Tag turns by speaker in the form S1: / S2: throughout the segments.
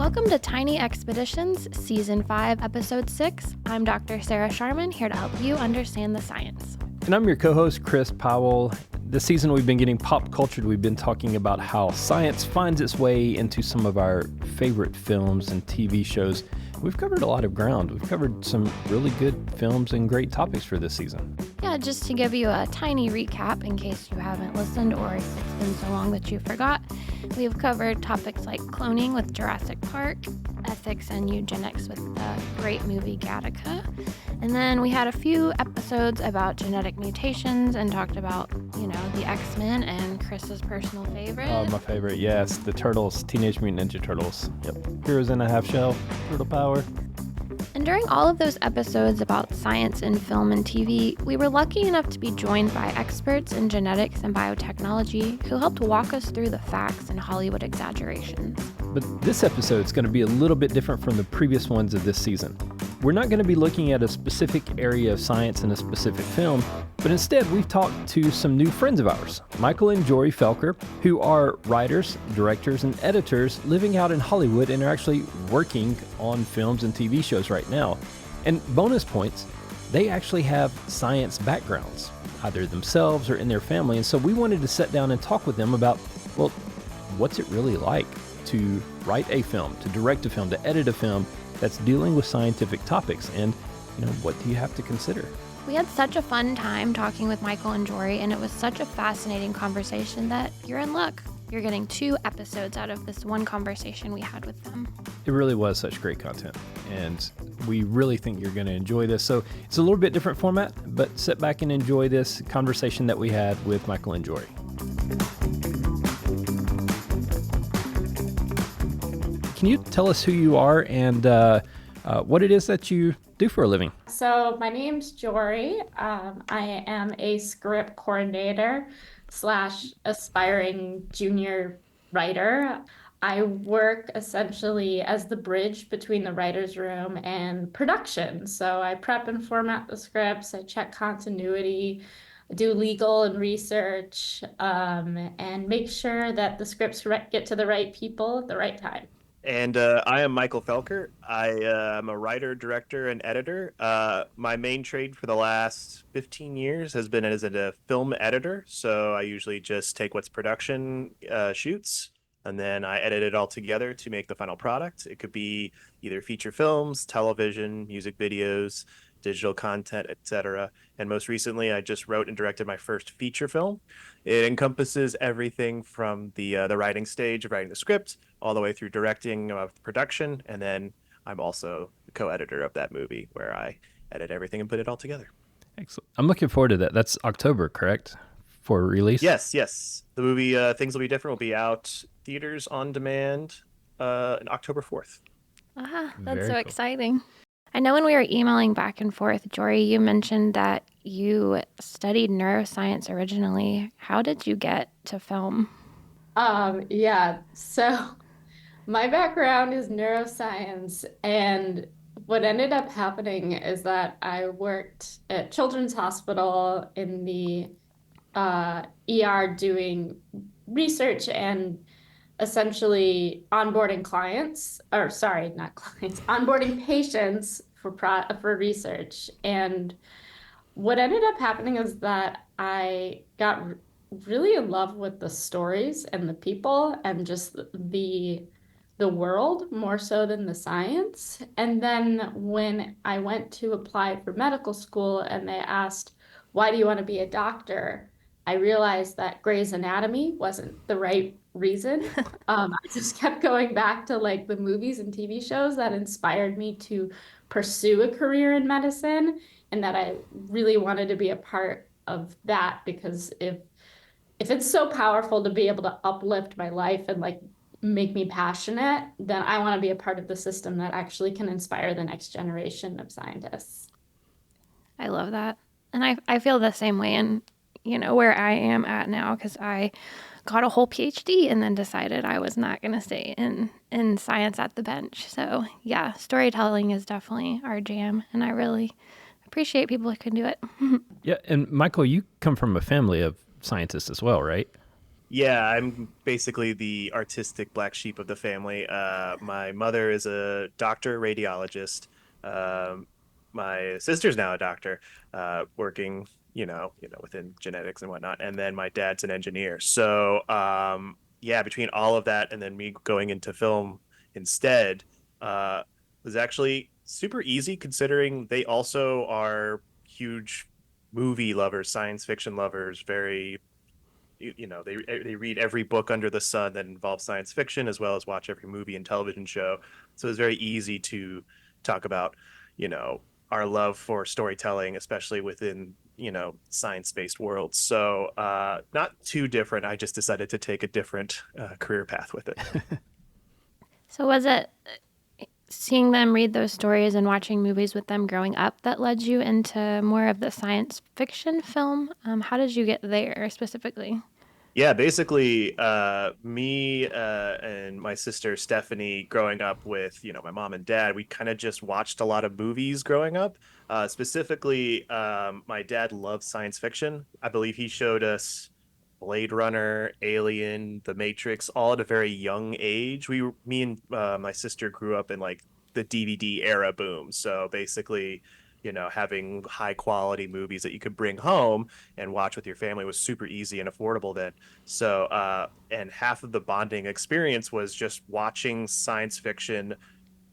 S1: Welcome to Tiny Expeditions, Season 5, Episode 6. I'm Dr. Sarah Sharman, here to help you understand the science.
S2: And I'm your co-host, Chris Powell. This season we've been getting pop cultured. We've been talking about how science finds its way into some of our favorite films and TV shows. We've covered a lot of ground. We've covered some really good films and great topics for this season.
S1: Yeah, just to give you a tiny recap in case you haven't listened or it's been so long that you forgot, we've covered topics like cloning with Jurassic Park, ethics and eugenics with the great movie GATTACA, and then we had a few episodes about genetic mutations and talked about, the X-Men and Chris's personal favorite.
S2: Oh, my favorite, yes, the Turtles, Teenage Mutant Ninja Turtles. Yep, heroes in a half shell, turtle power.
S1: And during all of those episodes about science in film and TV, we were lucky enough to be joined by experts in genetics and biotechnology who helped walk us through the facts and Hollywood exaggerations.
S2: But this episode is going to be a little bit different from the previous ones of this season. We're not going to be looking at a specific area of science in a specific film, but instead we've talked to some new friends of ours, Michael and Jory Felker, who are writers, directors, and editors living out in Hollywood and are actually working on films and TV shows right now. And bonus points, they actually have science backgrounds, either themselves or in their family, and so we wanted to sit down and talk with them about, well, what's it really like to write a film, to direct a film, to edit a film that's dealing with scientific topics, and what do you have to consider?
S1: We had such a fun time talking with Michael and Jory, and it was such a fascinating conversation that you're in luck. You're getting 2 episodes out of this one conversation we had with them.
S2: It really was such great content, and we really think you're going to enjoy this. So it's a little bit different format, but sit back and enjoy this conversation that we had with Michael and Jory. Can you tell us who you are and what it is that you do for a living?
S3: So my name's Jory. I am a script coordinator / aspiring junior writer. I work essentially as the bridge between the writer's room and production. So I prep and format the scripts, I check continuity, do legal and research, and make sure that the scripts get to the right people at the right time.
S4: And I am Michael Felker. I am a writer, director, and editor. My main trade for the last 15 years has been as a film editor. So I usually just take what's production shoots, and then I edit it all together to make the final product. It could be either feature films, television, music videos, digital content, etc. And most recently, I just wrote and directed my first feature film. It encompasses everything from the writing stage of writing the script all the way through directing of production, and then I'm also the co-editor of that movie where I edit everything and put it all together.
S2: Excellent. I'm looking forward to that. That's October, correct? For release?
S4: Yes. The movie Things Will Be Different will be out theaters on demand on October 4th.
S1: That's
S2: Very
S1: so
S2: cool.
S1: Exciting. I know when we were emailing back and forth, Jory, you mentioned that you studied neuroscience originally. How did you get to film?
S3: So my background is neuroscience, and what ended up happening is that I worked at Children's Hospital in the ER doing research and essentially onboarding onboarding patients for research. And what ended up happening is that I got really in love with the stories and the people and just the world more so than the science. And then when I went to apply for medical school and they asked, why do you want to be a doctor? I realized that Grey's Anatomy wasn't the right reason. I just kept going back to the movies and TV shows that inspired me to pursue a career in medicine, and that I really wanted to be a part of that, because if it's so powerful to be able to uplift my life and make me passionate, then I want to be a part of the system that actually can inspire the next generation of scientists.
S1: I love that. And I feel the same way in, where I am at now, because I got a whole PhD and then decided I was not going to stay in science at the bench. So yeah, storytelling is definitely our jam, and I really appreciate people who can do it.
S2: Yeah, and Michael, you come from a family of scientists as well, right?
S4: Yeah, I'm basically the artistic black sheep of the family. My mother is a doctor, radiologist. Um, my sister's now a doctor, working, within genetics and whatnot. And then my dad's an engineer. So, yeah, between all of that and then me going into film instead, uh, was actually super easy considering they also are huge movie lovers, science fiction lovers, very they read every book under the sun that involves science fiction as well as watch every movie and television show. So it's very easy to talk about you know our love for storytelling, especially within science-based worlds. So not too different. I just decided to take a different career path with it.
S1: So was it seeing them read those stories and watching movies with them growing up that led you into more of the science fiction film? How did you get there specifically?
S4: Yeah, basically, me and my sister Stephanie, growing up with my mom and dad, we kind of just watched a lot of movies growing up. Specifically, my dad loves science fiction. I believe he showed us Blade Runner, Alien, The Matrix, all at a very young age. Me and my sister grew up in like the DVD era boom. So basically, having high quality movies that you could bring home and watch with your family was super easy and affordable then. So, and half of the bonding experience was just watching science fiction,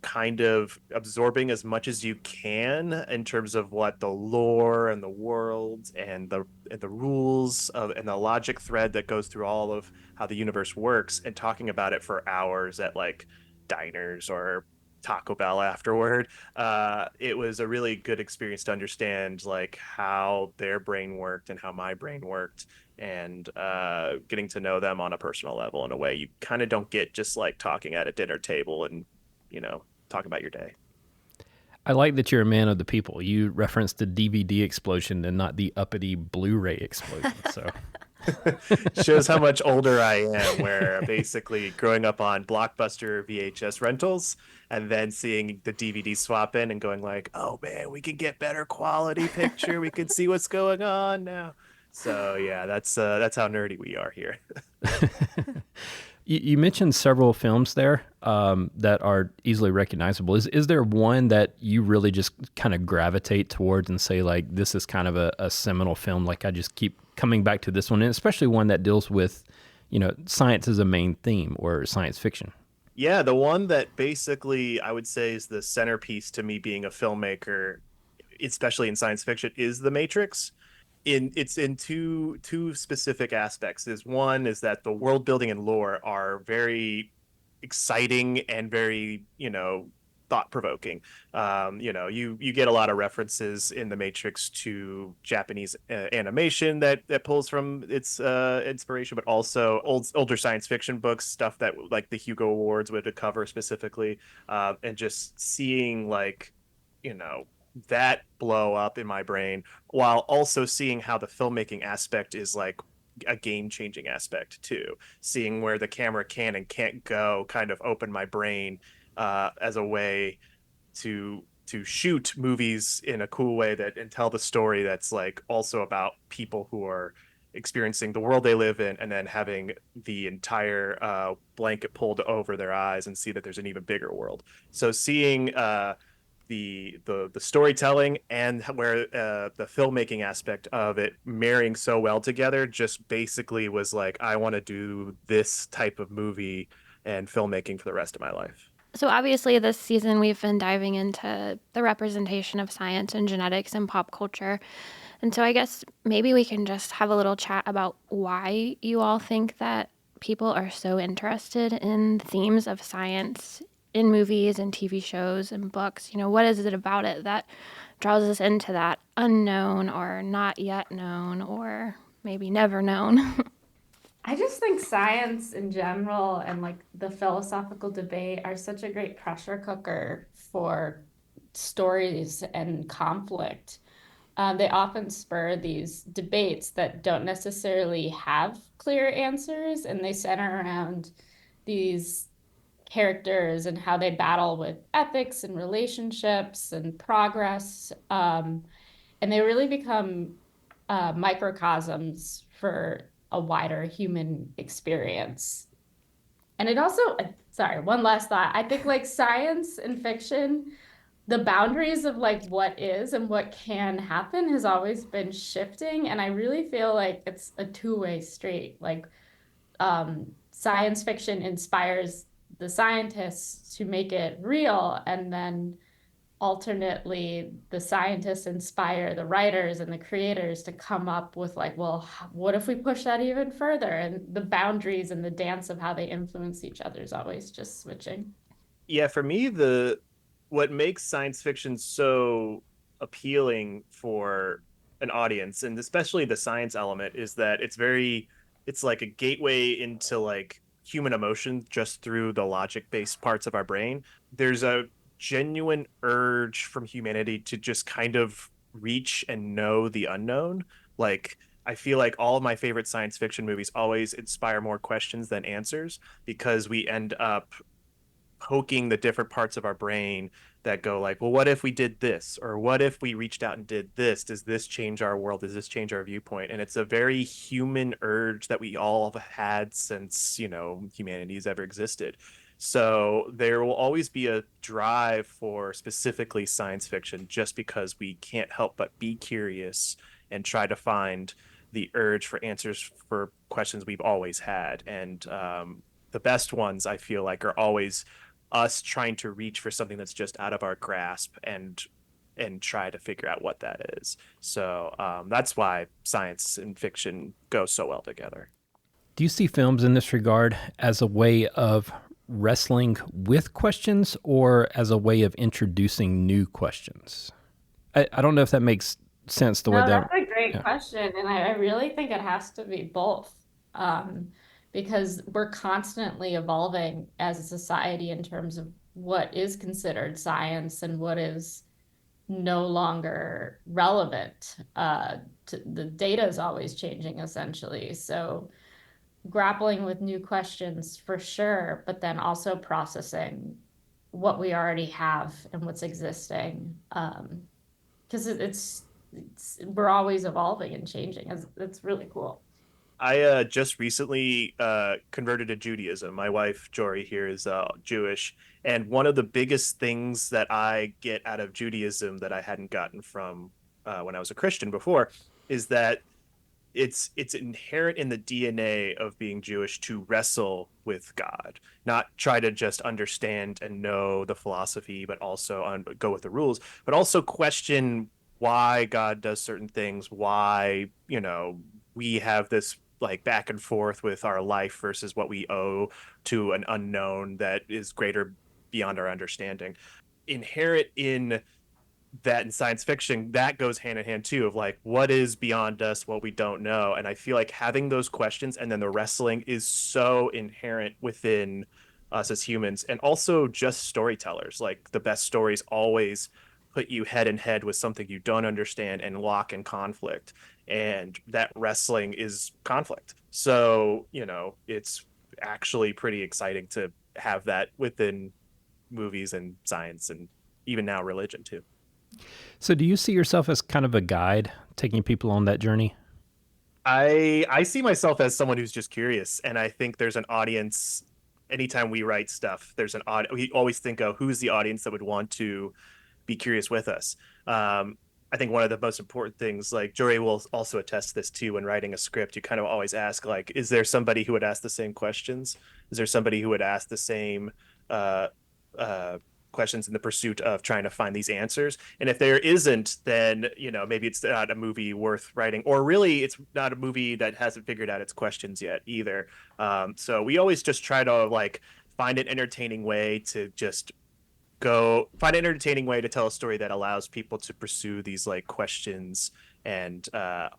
S4: kind of absorbing as much as you can in terms of what the lore and the world and the rules of and the logic thread that goes through all of how the universe works, and talking about it for hours at like diners or Taco Bell afterward. It was a really good experience to understand like how their brain worked and how my brain worked, and getting to know them on a personal level in a way you kind of don't get just like talking at a dinner table and talk about your day.
S2: I like that you're a man of the people. You referenced the DVD explosion and not the uppity Blu-ray explosion. So
S4: Shows how much older I am, where basically growing up on Blockbuster VHS rentals and then seeing the DVD swap in and going like, oh man, we can get better quality picture. We can see what's going on now. So yeah, that's how nerdy we are here.
S2: you mentioned several films there that are easily recognizable. Is there one that you really just kind of gravitate towards and say like this is kind of a seminal film? Like I just keep coming back to this one, and especially one that deals with science as a main theme or science fiction.
S4: Yeah, the one that basically I would say is the centerpiece to me being a filmmaker, especially in science fiction, is The Matrix. It's in two specific aspects. Is one is that the world building and lore are very exciting and very thought provoking. You get a lot of references in the Matrix to Japanese animation that pulls from its inspiration, but also older science fiction books, stuff that like the Hugo Awards would cover specifically, and just seeing like you know that blow up in my brain, while also seeing how the filmmaking aspect is like a game changing aspect too. Seeing where the camera can and can't go kind of opened my brain as a way to shoot movies in a cool way that and tell the story that's like also about people who are experiencing the world they live in, and then having the entire blanket pulled over their eyes and see that there's an even bigger world. So seeing the storytelling and where the filmmaking aspect of it marrying so well together just basically was like, I want to do this type of movie and filmmaking for the rest of my life.
S1: So obviously this season we've been diving into the representation of science and genetics in pop culture. And so I guess maybe we can just have a little chat about why you all think that people are so interested in themes of science in movies and TV shows and books. What is it about it that draws us into that unknown or not yet known or maybe never known?
S3: I just think science in general and like the philosophical debate are such a great pressure cooker for stories and conflict. They often spur these debates that don't necessarily have clear answers, and they center around these characters and how they battle with ethics and relationships and progress. And they really become microcosms for a wider human experience. And it also, sorry, one last thought. I think like science and fiction, the boundaries of like what is and what can happen has always been shifting. And I really feel like it's a two-way street. Like science fiction inspires the scientists to make it real, and then alternately the scientists inspire the writers and the creators to come up with like, well, what if we push that even further? And the boundaries and the dance of how they influence each other is always just switching.
S4: Yeah, for me, the what makes science fiction so appealing for an audience, and especially the science element, is that it's like a gateway into like human emotion just through the logic-based parts of our brain. There's a genuine urge from humanity to just kind of reach and know the unknown. Like, I feel like all of my favorite science fiction movies always inspire more questions than answers because we end up poking the different parts of our brain that go like, well, what if we did this? Or what if we reached out and did this? Does this change our world? Does this change our viewpoint? And it's a very human urge that we all have had since, humanity's ever existed. So there will always be a drive for specifically science fiction just because we can't help but be curious and try to find the urge for answers for questions we've always had. And the best ones I feel like are always us trying to reach for something that's just out of our grasp and try to figure out what that is. So that's why science and fiction go so well together.
S2: Do you see films in this regard as a way of wrestling with questions or as a way of introducing new questions? I don't know if that makes sense the way
S3: No,
S2: that.
S3: that's a great
S2: Yeah.
S3: question. And I really think it has to be both. Um, because we're constantly evolving as a society in terms of what is considered science and what is no longer relevant. The data is always changing essentially. So grappling with new questions for sure, but then also processing what we already have and what's existing. Because we're always evolving and changing. It's really cool.
S4: I just recently converted to Judaism. My wife, Jory, here is Jewish. And one of the biggest things that I get out of Judaism that I hadn't gotten from when I was a Christian before is that it's inherent in the DNA of being Jewish to wrestle with God, not try to just understand and know the philosophy, but also go with the rules, but also question why God does certain things, why, we have this like back and forth with our life versus what we owe to an unknown that is greater beyond our understanding. Inherent in that in science fiction, that goes hand in hand too, of like what is beyond us, what we don't know. And I feel like having those questions and then the wrestling is so inherent within us as humans, and also just storytellers. Like the best stories always put you head and head with something you don't understand and lock in conflict, and that wrestling is conflict. So it's actually pretty exciting to have that within movies and science, and even now religion too.
S2: So, do you see yourself as kind of a guide taking people on that journey?
S4: I see myself as someone who's just curious, and I think there's an audience. Anytime we write stuff, there's an audience. We always think of who's the audience that would want to be curious with us. I think one of the most important things, like Jory will also attest to this too, when writing a script, you kind of always ask, like, is there somebody who would ask the same questions? Is there somebody who would ask the same uh, uh, questions in the pursuit of trying to find these answers? And if there isn't, then maybe it's not a movie worth writing, or really it's not a movie that hasn't figured out its questions yet either. So we always just try to like find an entertaining way to just go find an entertaining way to tell a story that allows people to pursue these like questions and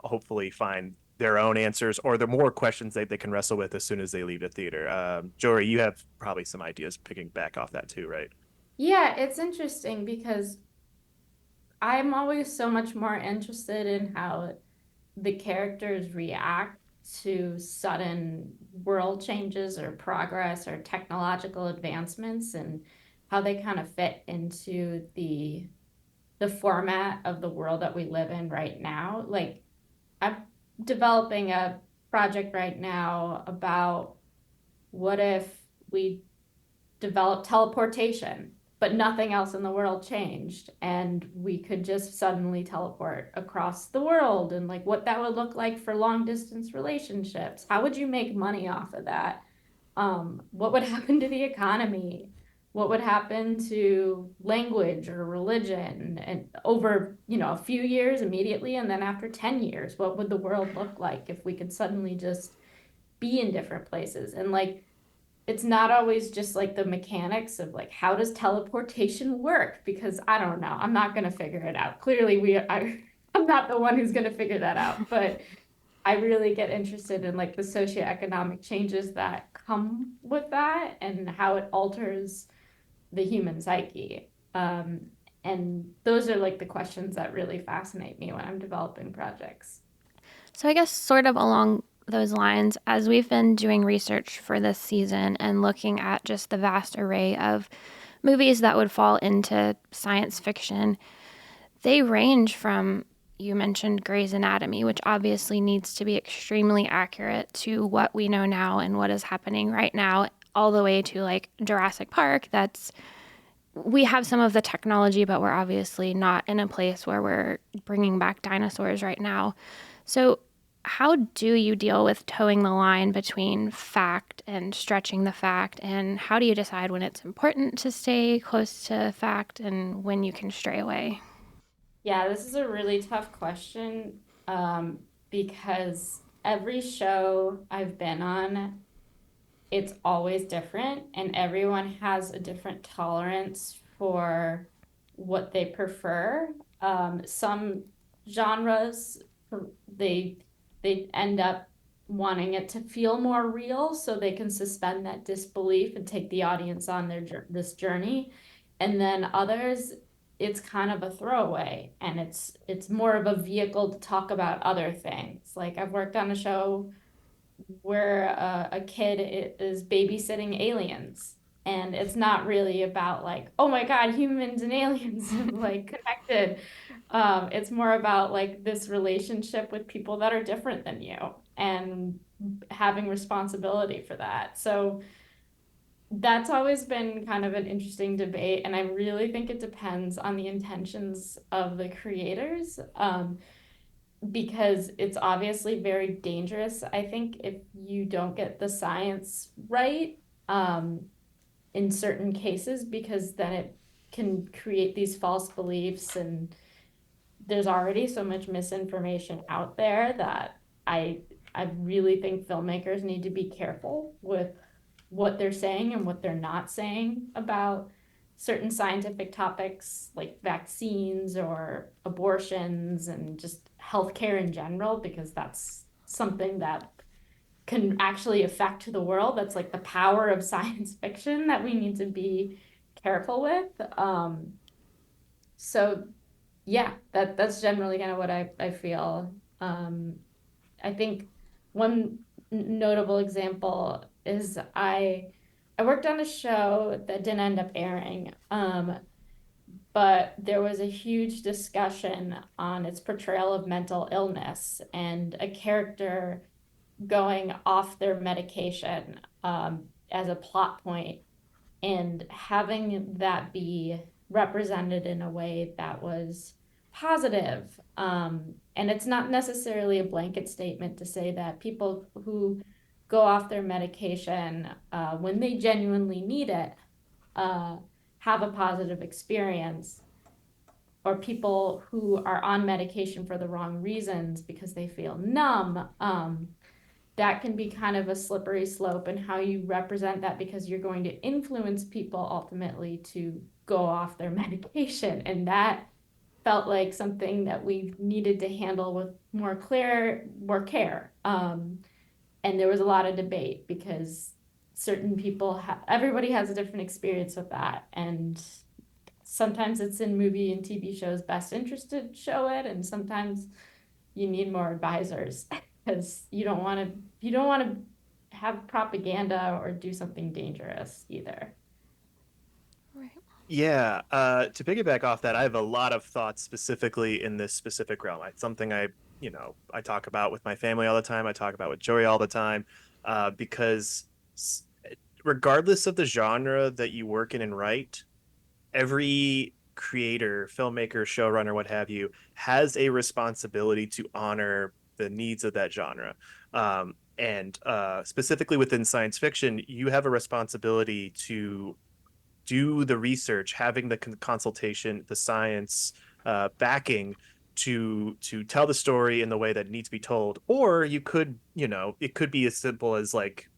S4: hopefully find their own answers or the more questions they can wrestle with as soon as they leave the theater. Jory, you have probably some ideas picking back off that too, right?
S3: Yeah, it's interesting because I'm always so much more interested in how the characters react to sudden world changes or progress or technological advancements, and how they kind of fit into the format of the world that we live in right now. Like I'm developing a project right now about what if we developed teleportation, but nothing else in the world changed, and we could just suddenly teleport across the world, and like what that would look like for long distance relationships. How would you make money off of that? What would happen to the economy? What would happen to language or religion? And over, a few years immediately, and then after 10 years, what would the world look like if we could suddenly just be in different places? And like, it's not always just like the mechanics of like how does teleportation work, because I don't know, I'm not going to figure it out. Clearly I'm not the one who's going to figure that out, but I really get interested in like the socioeconomic changes that come with that and how it alters the human psyche. And those are like the questions that really fascinate me when I'm developing projects.
S1: So I guess sort of along those lines, as we've been doing research for this season and looking at just the vast array of movies that would fall into science fiction, they range from, you mentioned Grey's Anatomy, which obviously needs to be extremely accurate to what we know now and what is happening right now, all the way to like Jurassic Park. We have some of the technology, but we're obviously not in a place where we're bringing back dinosaurs right now. So how do you deal with towing the line between fact and stretching the fact? And how do you decide when it's important to stay close to fact and when you can stray away?
S3: Yeah, this is a really tough question, because every show I've been on, it's always different, and everyone has a different tolerance for what they prefer. Some genres, they they end up wanting it to feel more real, so they can suspend that disbelief and take the audience on this journey. And then others, it's kind of a throwaway, and it's more of a vehicle to talk about other things. Like I've worked on a show where a kid is babysitting aliens, and it's not really about like, oh my God, humans and aliens like connected. It's more about like this relationship with people that are different than you and having responsibility for that. So that's always been kind of an interesting debate, and I really think it depends on the intentions of the creators. Because it's obviously very dangerous, I think, if you don't get the science right, in certain cases, because then it can create these false beliefs, and there's already so much misinformation out there that I I really think filmmakers need to be careful with what they're saying and what they're not saying about certain scientific topics like vaccines or abortions and just healthcare in general, because that's something that can actually affect the world. That's like the power of science fiction that we need to be careful with. So yeah, that's generally kind of what I feel. I think one notable example is I worked on a show that didn't end up airing, but there was a huge discussion on its portrayal of mental illness and a character going off their medication, as a plot point, and having that be represented in a way that was positive. And it's not necessarily a blanket statement to say that people who go off their medication, when they genuinely need it, uh, have a positive experience, or people who are on medication for the wrong reasons because they feel numb. That can be kind of a slippery slope in how you represent that, because you're going to influence people ultimately to go off their medication. And that felt like something that we needed to handle with more care. And there was a lot of debate because certain people, everybody has a different experience with that. And sometimes it's in movie and TV shows' best interest to show it, and sometimes you need more advisors because you don't want to have propaganda or do something dangerous either.
S1: Right.
S4: Yeah, to piggyback off that, I have a lot of thoughts specifically in this specific realm. It's something I, I talk about with my family all the time. I talk about with Joey all the time, because regardless of the genre that you work in and write, every creator, filmmaker, showrunner, what have you, has a responsibility to honor the needs of that genre. And specifically within science fiction, you have a responsibility to do the research, having the consultation, the science backing to tell the story in the way that it needs to be told. Or you could, it could be as simple as like,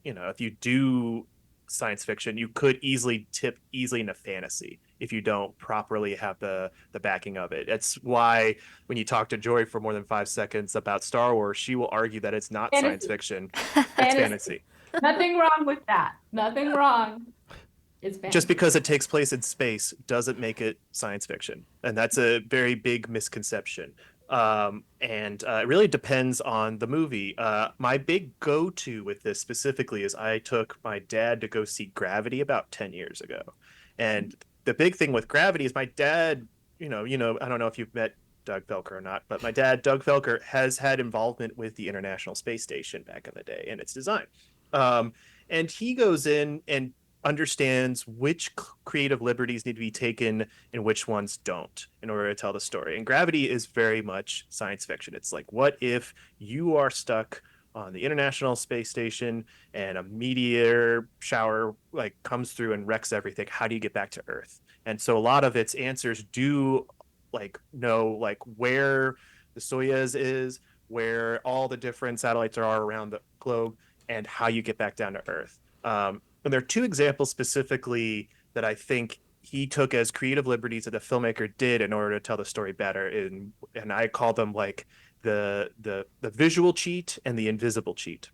S4: if you do science fiction, you could easily tip easily into fantasy if you don't properly have the backing of it. That's why when you talk to Joy for more than 5 seconds about Star Wars, she will argue that it's not science
S3: Fantasy.
S4: fiction, it's fantasy.
S3: Nothing wrong with that. Nothing wrong. It's fantasy.
S4: Just because it takes place in space doesn't make it science fiction, and that's a very big misconception. And it really depends on the movie. My big go-to with this specifically is I took my dad to go see Gravity about 10 years ago. And the big thing with Gravity is my dad, I don't know if you've met Doug Felker or not, but my dad, Doug Felker, has had involvement with the International Space Station back in the day and its design. And he goes in and understands which creative liberties need to be taken and which ones don't in order to tell the story. And Gravity is very much science fiction. It's like, what if you are stuck on the International Space Station and a meteor shower like comes through and wrecks everything? How do you get back to Earth? And so a lot of its answers do like know like where the Soyuz is, where all the different satellites are around the globe, and how you get back down to Earth. And there are two examples specifically that I think he took as creative liberties that the filmmaker did in order to tell the story better. And I call them like the visual cheat and the invisible cheat.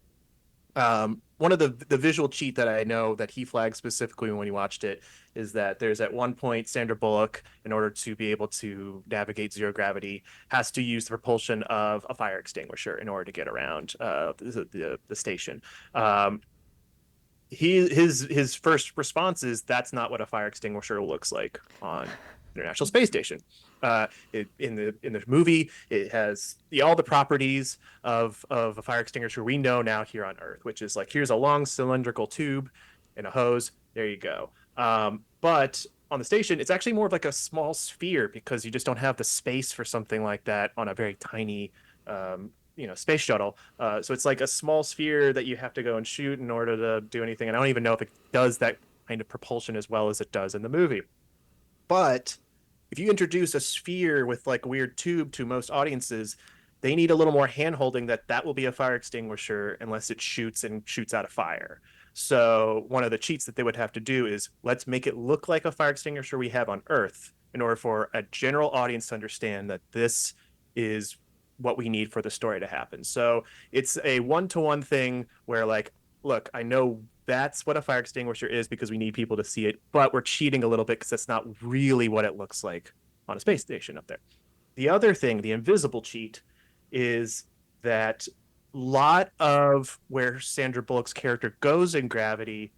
S4: One of the visual cheat that I know that he flagged specifically when he watched it is that there's at one point Sandra Bullock, in order to be able to navigate zero gravity, has to use the propulsion of a fire extinguisher in order to get around the station. His first response is that's not what a fire extinguisher looks like on International Space Station. In the movie, it has all the properties of a fire extinguisher we know now here on Earth, which is like, here's a long cylindrical tube and a hose. There you go. But on the station, it's actually more of like a small sphere because you just don't have the space for something like that on a very tiny space shuttle. So it's like a small sphere that you have to go and shoot in order to do anything. And I don't even know if it does that kind of propulsion as well as it does in the movie. But if you introduce a sphere with like a weird tube to most audiences, they need a little more hand-holding that will be a fire extinguisher unless it shoots out a fire. So one of the cheats that they would have to do is let's make it look like a fire extinguisher we have on Earth in order for a general audience to understand that this is what we need for the story to happen. So it's a one-to-one thing where like, look, I know that's what a fire extinguisher is because we need people to see it, but we're cheating a little bit because that's not really what it looks like on a space station up there. The other thing, the invisible cheat, is that a lot of where Sandra Bullock's character goes in Gravity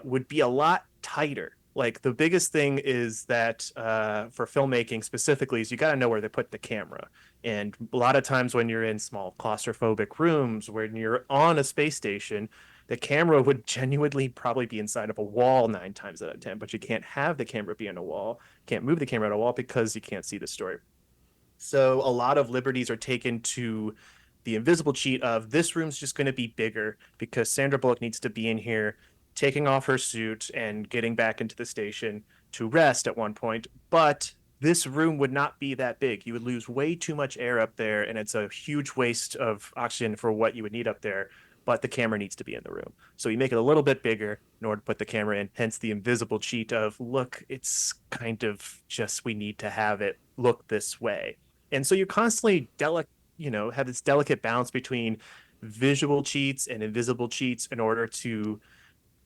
S4: would be a lot tighter. Like the biggest thing is that for filmmaking specifically is you got to know where they put the camera. And a lot of times when you're in small claustrophobic rooms, when you're on a space station, the camera would genuinely probably be inside of a wall 9 times out of 10, but you can't have the camera be on a wall, can't move the camera on a wall because you can't see the story. So a lot of liberties are taken to the invisible cheat of this room's just going to be bigger because Sandra Bullock needs to be in here taking off her suit and getting back into the station to rest at one point. But this room would not be that big. You would lose way too much air up there, and it's a huge waste of oxygen for what you would need up there. But the camera needs to be in the room. So you make it a little bit bigger in order to put the camera in, hence the invisible cheat of, look, it's kind of just we need to have it look this way. And so you constantly have this delicate balance between visual cheats and invisible cheats in order to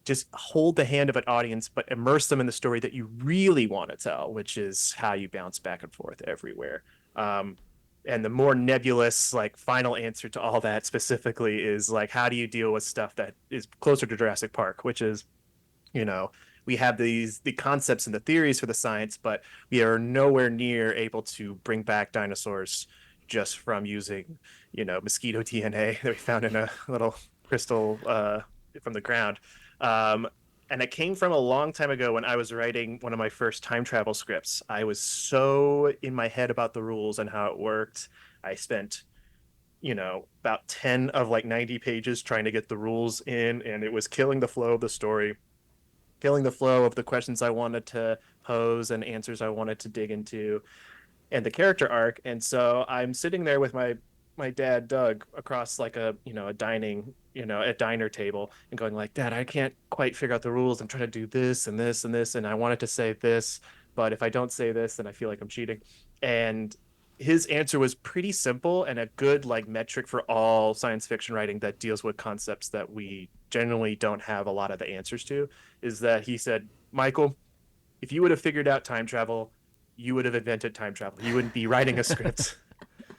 S4: just hold the hand of an audience, but immerse them in the story that you really want to tell, which is how you bounce back and forth everywhere. And the more nebulous, like, final answer to all that specifically is like, how do you deal with stuff that is closer to Jurassic Park, which is, we have the concepts and the theories for the science, but we are nowhere near able to bring back dinosaurs, just from using, mosquito DNA that we found in a little crystal from the ground. And it came from a long time ago when I was writing one of my first time travel scripts. I was so in my head about the rules and how it worked. I spent, about 10 of like 90 pages trying to get the rules in, and it was killing the flow of the story, killing the flow of the questions I wanted to pose and answers I wanted to dig into, and the character arc. And so I'm sitting there with my dad Doug across like a diner table and going like, Dad, I can't quite figure out the rules. I'm trying to do this and this and this, and I wanted to say this, but if I don't say this, then I feel like I'm cheating. And his answer was pretty simple and a good like metric for all science fiction writing that deals with concepts that we generally don't have a lot of the answers to, is that he said, Michael, if you would have figured out time travel, you would have invented time travel. You wouldn't be writing a script.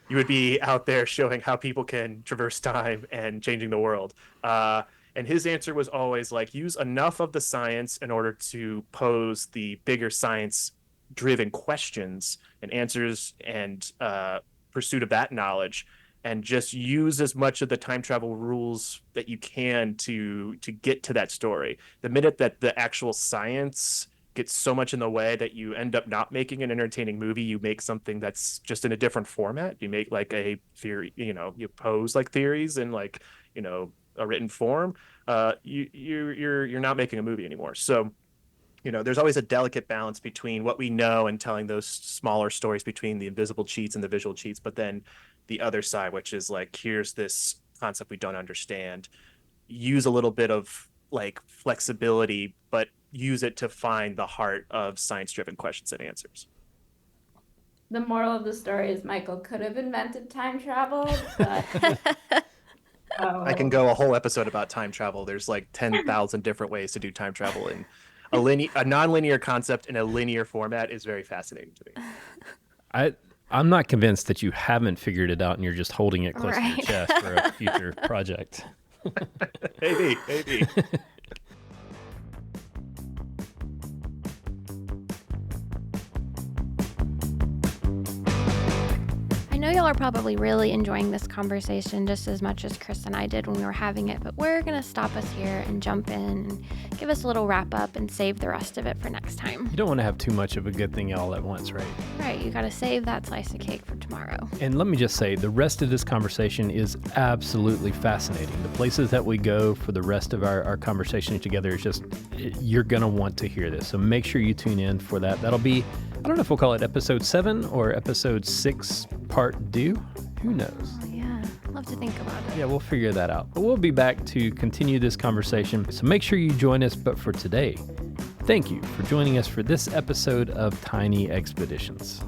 S4: You would be out there showing how people can traverse time and changing the world. And his answer was always like, use enough of the science in order to pose the bigger science-driven questions and answers and pursuit of that knowledge, and just use as much of the time travel rules that you can to get to that story. The minute that the actual science gets so much in the way that you end up not making an entertaining movie, you make something that's just in a different format. You make like a theory, you pose like theories in like, a written form. You're not making a movie anymore. So, there's always a delicate balance between what we know and telling those smaller stories between the invisible cheats and the visual cheats, but then the other side, which is like, here's this concept we don't understand. Use a little bit of like flexibility, but use it to find the heart of science-driven questions and answers.
S3: The moral of the story is Michael could have invented time travel, but
S4: I can go a whole episode about time travel. There's like 10,000 different ways to do time travel, and a non-linear concept in a linear format is very fascinating to me.
S2: I'm not convinced that you haven't figured it out and you're just holding it close to your
S1: Right.
S2: chest for a future project.
S4: Maybe.
S1: I know y'all are probably really enjoying this conversation just as much as Chris and I did when we were having it, but we're going to stop us here and jump in and give us a little wrap up and save the rest of it for next time.
S2: You don't want to have too much of a good thing all at once, right?
S1: Right, you got to save that slice of cake for tomorrow.
S2: And let me just say, the rest of this conversation is absolutely fascinating. The places that we go for the rest of our conversation together is just, you're going to want to hear this. So make sure you tune in for that. That'll be, I don't know if we'll call it episode 7 or episode 6 part due. Who knows?
S1: Oh, yeah, love to think about it.
S2: Yeah, we'll figure that out. But we'll be back to continue this conversation. So make sure you join us. But for today, thank you for joining us for this episode of Tiny Expeditions.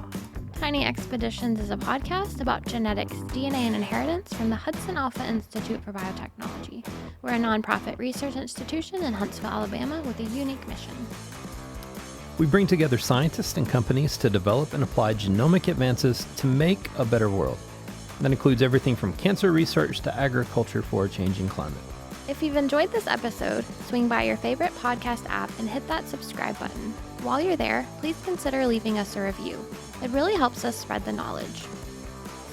S1: Tiny Expeditions is a podcast about genetics, DNA, and inheritance from the HudsonAlpha Institute for Biotechnology. We're a nonprofit research institution in Huntsville, Alabama, with a unique mission.
S2: We bring together scientists and companies to develop and apply genomic advances to make a better world. That includes everything from cancer research to agriculture for a changing climate.
S1: If you've enjoyed this episode, swing by your favorite podcast app and hit that subscribe button. While you're there, please consider leaving us a review. It really helps us spread the knowledge.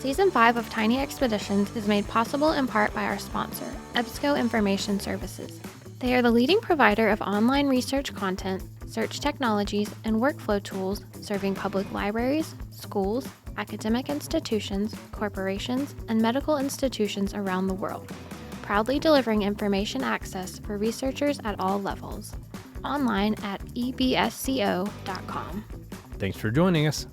S1: Season 5 of Tiny Expeditions is made possible in part by our sponsor, EBSCO Information Services. They are the leading provider of online research content, search technologies, and workflow tools serving public libraries, schools, academic institutions, corporations, and medical institutions around the world, proudly delivering information access for researchers at all levels. Online at ebsco.com.
S2: Thanks for joining us.